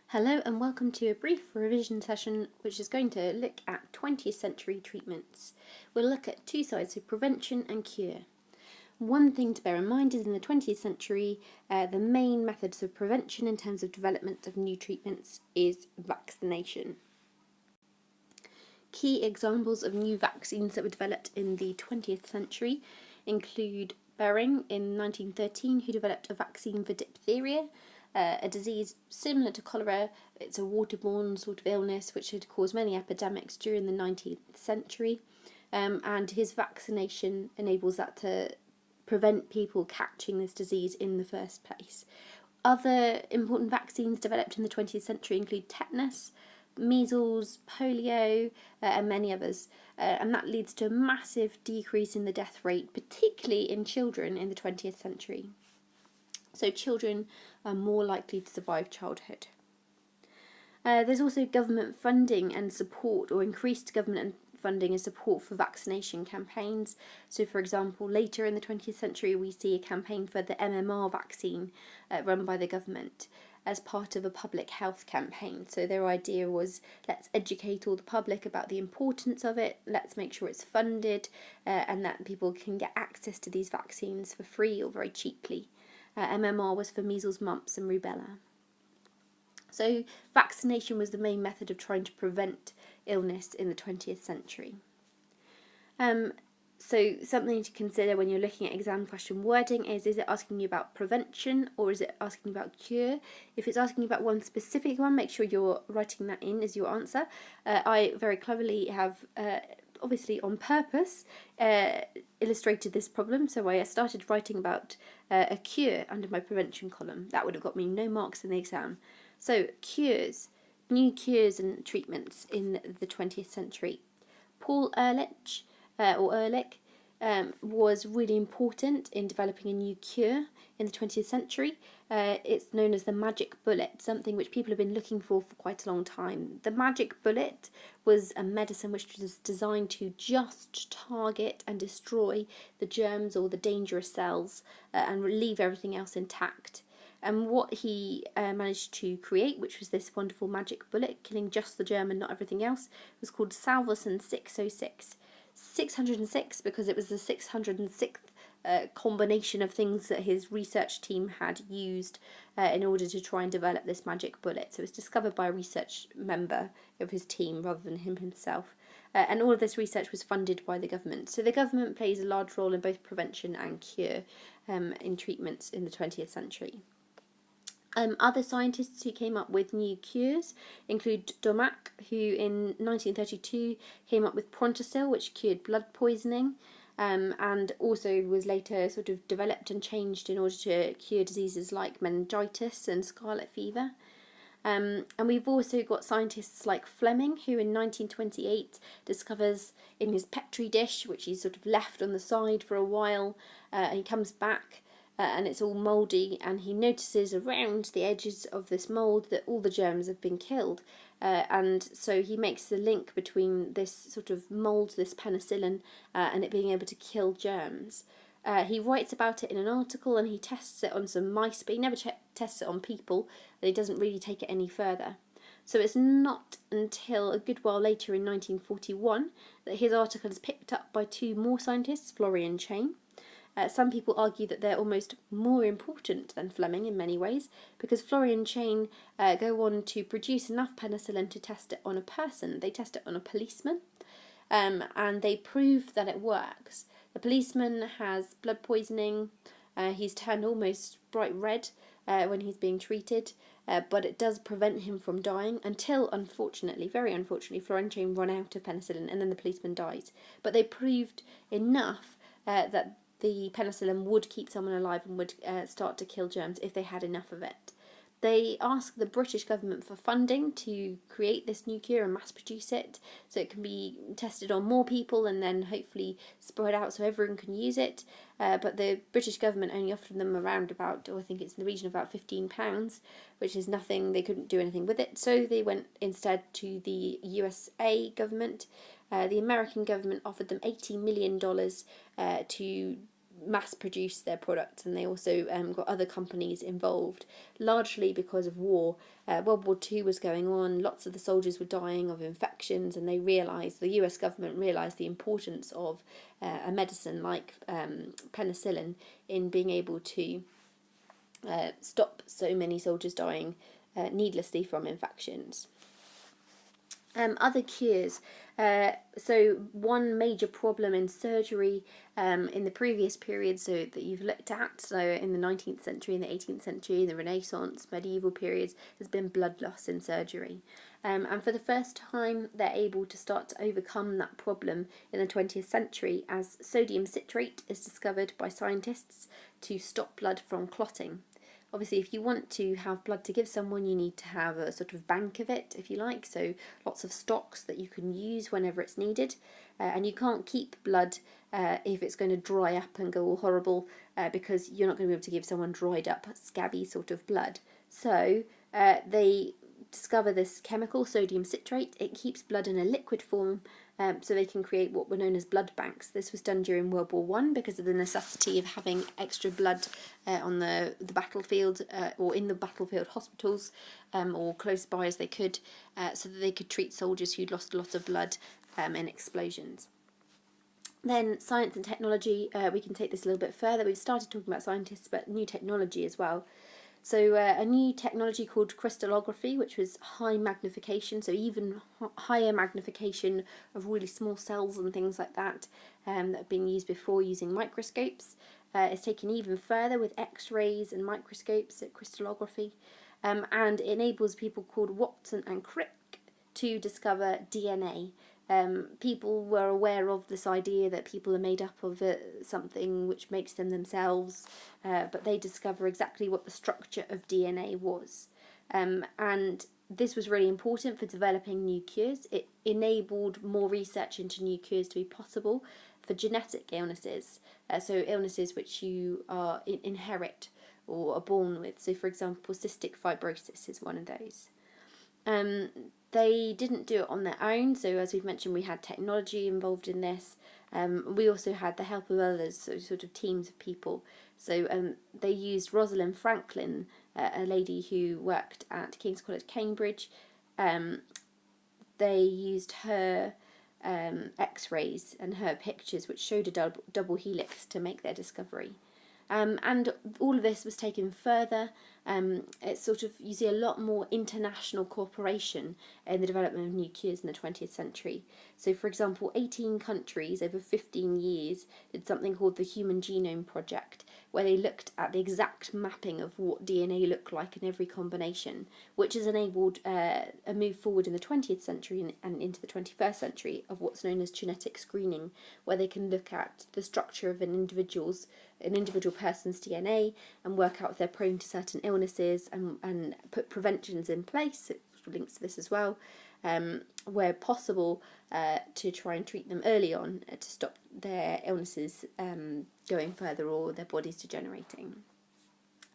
Hello and welcome to a brief revision session which is going to look at 20th century treatments. We'll look at two sides of prevention and cure. One thing to bear in mind is in the 20th century, the main methods of prevention in terms of development of new treatments is vaccination. Key examples of new vaccines that were developed in the 20th century include Behring in 1913, who developed a vaccine for diphtheria, a disease similar to cholera. It's a waterborne sort of illness which had caused many epidemics during the 19th century, and his vaccination enables that to prevent people catching this disease in the first place. Other important vaccines developed in the 20th century include tetanus, measles, polio, and many others. And that leads to a massive decrease in the death rate, particularly in children in the 20th century. So children are more likely to survive childhood. There's also government funding and support, or increased government funding and support for vaccination campaigns. So, for example, later in the 20th century, we see a campaign for the MMR vaccine run by the government as part of a public health campaign. So their idea was, let's educate all the public about the importance of it, let's make sure it's funded, and that people can get access to these vaccines for free or very cheaply. MMR was for measles, mumps and rubella. So vaccination was the main method of trying to prevent illness in the 20th century. So something to consider when you're looking at exam question wording is it asking you about prevention or is it asking about cure? If it's asking about one specific one, make sure you're writing that in as your answer. I very cleverly have, obviously on purpose, illustrated this problem. So I started writing about a cure under my prevention column. That would have got me no marks in the exam. So cures, new cures and treatments in the 20th century. Paul Ehrlich was really important in developing a new cure in the 20th century. It's known as the magic bullet, something which people have been looking for quite a long time. The magic bullet was a medicine which was designed to just target and destroy the germs or the dangerous cells and leave everything else intact. And what he managed to create, which was this wonderful magic bullet, killing just the germ and not everything else, was called Salvarsan 606. 606 because it was the 606th combination of things that his research team had used in order to try and develop this magic bullet. So it was discovered by a research member of his team rather than him himself. And all of this research was funded by the government. So the government plays a large role in both prevention and cure in treatments in the 20th century. Other scientists who came up with new cures include Domac, who in 1932 came up with Prontosil, which cured blood poisoning, and also was later sort of developed and changed in order to cure diseases like meningitis and scarlet fever. And we've also got scientists like Fleming, who in 1928 discovers in his Petri dish, which he's sort of left on the side for a while, and he comes back and it's all mouldy, and he notices around the edges of this mould that all the germs have been killed, and so he makes the link between this sort of mould, this penicillin, and it being able to kill germs. He writes about it in an article and he tests it on some mice, but he never tests it on people, and he doesn't really take it any further. So it's not until a good while later in 1941 that his article is picked up by two more scientists, Florian Chain. Some people argue that they're almost more important than Fleming in many ways, because Florian Chain go on to produce enough penicillin to test it on a person. They test it on a policeman, and they prove that it works. The policeman has blood poisoning, he's turned almost bright red when he's being treated, but it does prevent him from dying until, unfortunately, very unfortunately, Florian Chain run out of penicillin and then the policeman dies. But they proved enough that the penicillin would keep someone alive and would start to kill germs if they had enough of it. They asked the British government for funding to create this new cure and mass produce it so it can be tested on more people and then hopefully spread out so everyone can use it. But the British government only offered them around about, I think it's in the region of about £15, which is nothing, they couldn't do anything with it. So they went instead to the USA government. The American government offered them $80 million to mass produce their products, and they also got other companies involved, largely because of war. World War II was going on, lots of the soldiers were dying of infections, and the US government realised the importance of a medicine like penicillin in being able to stop so many soldiers dying needlessly from infections. Other cures. So one major problem in surgery in the previous period, so that you've looked at, so in the 19th century, in the 18th century, in the Renaissance, medieval periods, has been blood loss in surgery. And for the first time, they're able to start to overcome that problem in the 20th century as sodium citrate is discovered by scientists to stop blood from clotting. Obviously, if you want to have blood to give someone, you need to have a sort of bank of it, if you like, so lots of stocks that you can use whenever it's needed. And you can't keep blood if it's going to dry up and go all horrible, because you're not going to be able to give someone dried up, scabby sort of blood. So they discover this chemical, sodium citrate. It keeps blood in a liquid form, so they can create what were known as blood banks. This was done during World War I because of the necessity of having extra blood on the battlefield or in the battlefield hospitals, or close by as they could, so that they could treat soldiers who'd lost a lot of blood in explosions. Then science and technology, we can take this a little bit further. We've started talking about scientists, but new technology as well. So a new technology called crystallography, which was high magnification, so even higher magnification of really small cells and things like that that have been used before using microscopes, is taken even further with X-rays and microscopes at crystallography, and it enables people called Watson and Crick to discover DNA. People were aware of this idea that people are made up of something which makes them themselves, but they discover exactly what the structure of DNA was. And this was really important for developing new cures. It enabled more research into new cures to be possible for genetic illnesses, so illnesses which you are inherit or are born with. So, for example, cystic fibrosis is one of those. They didn't do it on their own, so as we've mentioned, we had technology involved in this. We also had the help of others, so sort of teams of people. So they used Rosalind Franklin, a lady who worked at King's College, Cambridge. They used her X-rays and her pictures, which showed a double helix, to make their discovery. And all of this was taken further. It's sort of, you see a lot more international cooperation in the development of new cures in the 20th century. So, for example, 18 countries over 15 years did something called the Human Genome Project, where they looked at the exact mapping of what DNA looked like in every combination, which has enabled a move forward in the 20th century and into the 21st century of what's known as genetic screening, where they can look at the structure of an individual person's DNA and work out if they're prone to certain illnesses, and put preventions in place. It links to this as well, where possible, to try and treat them early on to stop their illnesses going further or their bodies degenerating.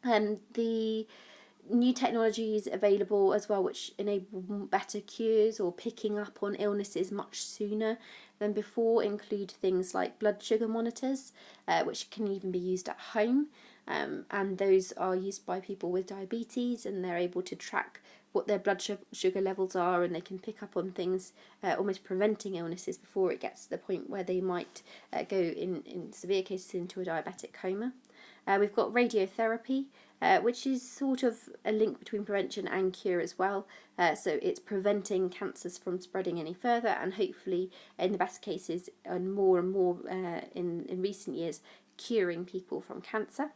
The new technologies available as well, which enable better cures or picking up on illnesses much sooner than before, include things like blood sugar monitors, which can even be used at home, and those are used by people with diabetes, and they're able to track what their blood sugar levels are, and they can pick up on things, almost preventing illnesses before it gets to the point where they might go in severe cases into a diabetic coma. We've got radiotherapy, which is sort of a link between prevention and cure as well. So it's preventing cancers from spreading any further, and hopefully, in the best cases, and more in recent years, curing people from cancer.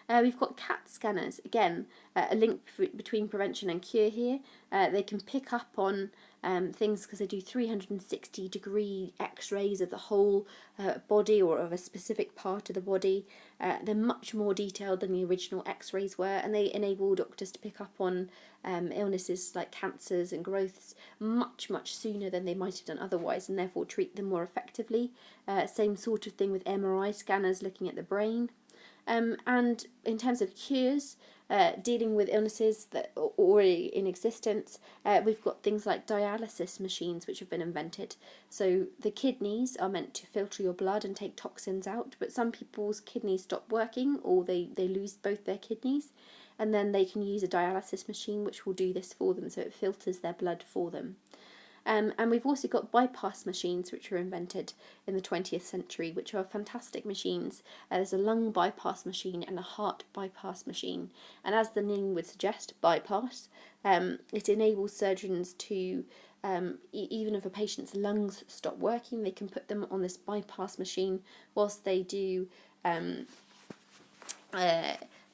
We've got CAT scanners, again, a link between prevention and cure here. They can pick up on things because they do 360-degree X-rays of the whole body or of a specific part of the body. They're much more detailed than the original X-rays were, and they enable doctors to pick up on illnesses like cancers and growths much sooner than they might have done otherwise, and therefore treat them more effectively. Same sort of thing with MRI scanners looking at the brain. And in terms of cures, dealing with illnesses that are already in existence. We've got things like dialysis machines which have been invented. So the kidneys are meant to filter your blood and take toxins out, but some people's kidneys stop working, or they lose both their kidneys, and then they can use a dialysis machine which will do this for them, so it filters their blood for them. And we've also got bypass machines which were invented in the 20th century, which are fantastic machines. There's a lung bypass machine and a heart bypass machine. And as the name would suggest, bypass, it enables surgeons to, even if a patient's lungs stop working, they can put them on this bypass machine whilst they do a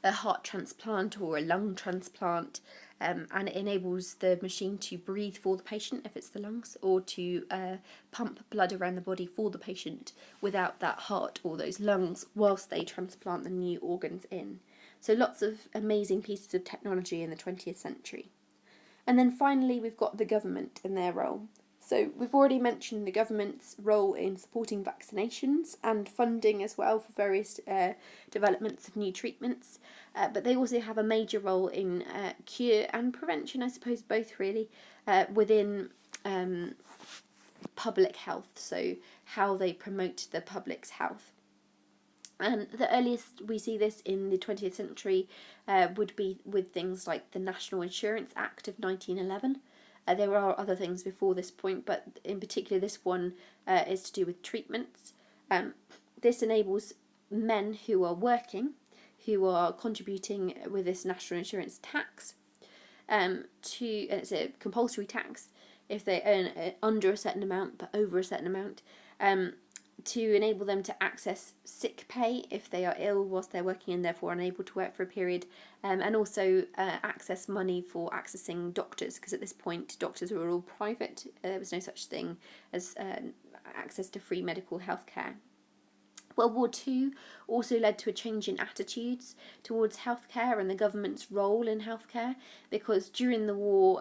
heart transplant or a lung transplant, and it enables the machine to breathe for the patient if it's the lungs, or to pump blood around the body for the patient without that heart or those lungs whilst they transplant the new organs in. So lots of amazing pieces of technology in the 20th century. And then finally we've got the government and their role. So we've already mentioned the government's role in supporting vaccinations and funding as well for various developments of new treatments, but they also have a major role in cure and prevention, I suppose both really, within public health, so how they promote the public's health. The earliest we see this in the 20th century would be with things like the National Insurance Act of 1911. There are other things before this point, but in particular this one is to do with treatments. This enables men who are working, who are contributing with this national insurance tax, and it's a compulsory tax if they earn under a certain amount but over a certain amount, to enable them to access sick pay if they are ill whilst they're working and therefore unable to work for a period, and also access money for accessing doctors, because at this point doctors were all private. There was no such thing as access to free medical health care. World War II also led to a change in attitudes towards healthcare and the government's role in healthcare, because during the war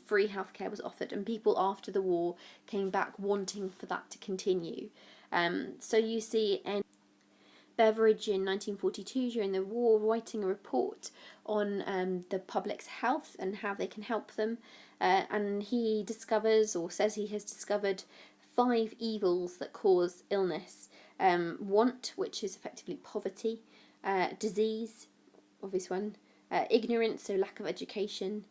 free healthcare was offered and people after the war came back wanting for that to continue. So you see Beveridge in 1942 during the war writing a report on the public's health and how they can help them, and he discovers, or says he has discovered, 5 evils that cause illness. Want, which is effectively poverty, disease, obvious one, ignorance, so lack of education,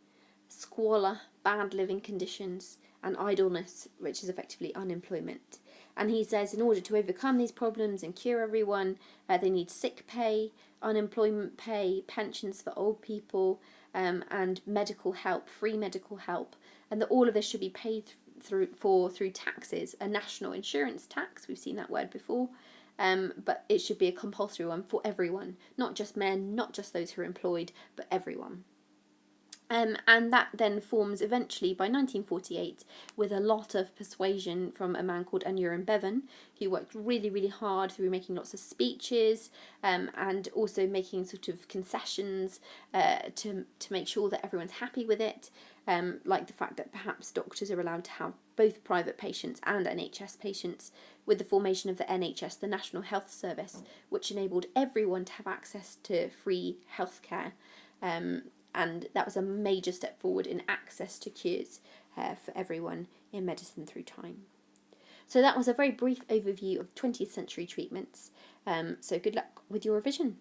squalor, bad living conditions, and idleness, which is effectively unemployment. And he says in order to overcome these problems and cure everyone, they need sick pay, unemployment pay, pensions for old people, and medical help, free medical help, and that all of this should be paid through taxes, a national insurance tax, we've seen that word before, but it should be a compulsory one for everyone, not just men, not just those who are employed, but everyone. And that then forms eventually by 1948 with a lot of persuasion from a man called Aneurin Bevan, who worked really, really hard through making lots of speeches, and also making sort of concessions to make sure that everyone's happy with it, like the fact that perhaps doctors are allowed to have both private patients and NHS patients, with the formation of the NHS, the National Health Service, which enabled everyone to have access to free healthcare. And that was a major step forward in access to cures for everyone in medicine through time. So that was a very brief overview of 20th century treatments. So good luck with your revision.